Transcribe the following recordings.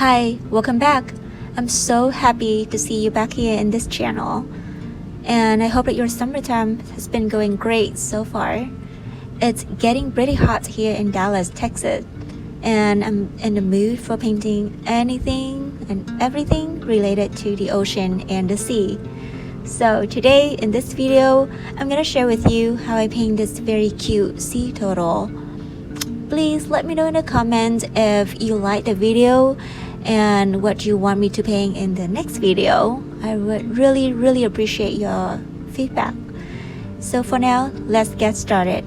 Hi, welcome back. I'm so happy to see you back here in this channel. And I hope that your summertime has been going great so far. It's getting pretty hot here in Dallas, Texas. And I'm in the mood for painting anything and everything related to the ocean and the sea. So today in this video, I'm gonna share with you how I paint this very cute sea turtle. Please let me know in the comments if you like the video and what you want me to paint in the next video. I would really appreciate your feedback. So for now, let's get started.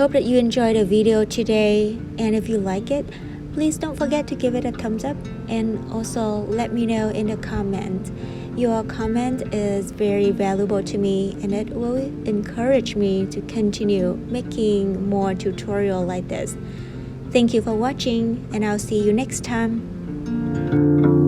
hope that you enjoyed the video today, and if you like it, please don't forget to give it a thumbs up and also let me know in the comment. Your comment is very valuable to me and it will encourage me to continue making more tutorials like this. Thank you for watching and I'll see you next time.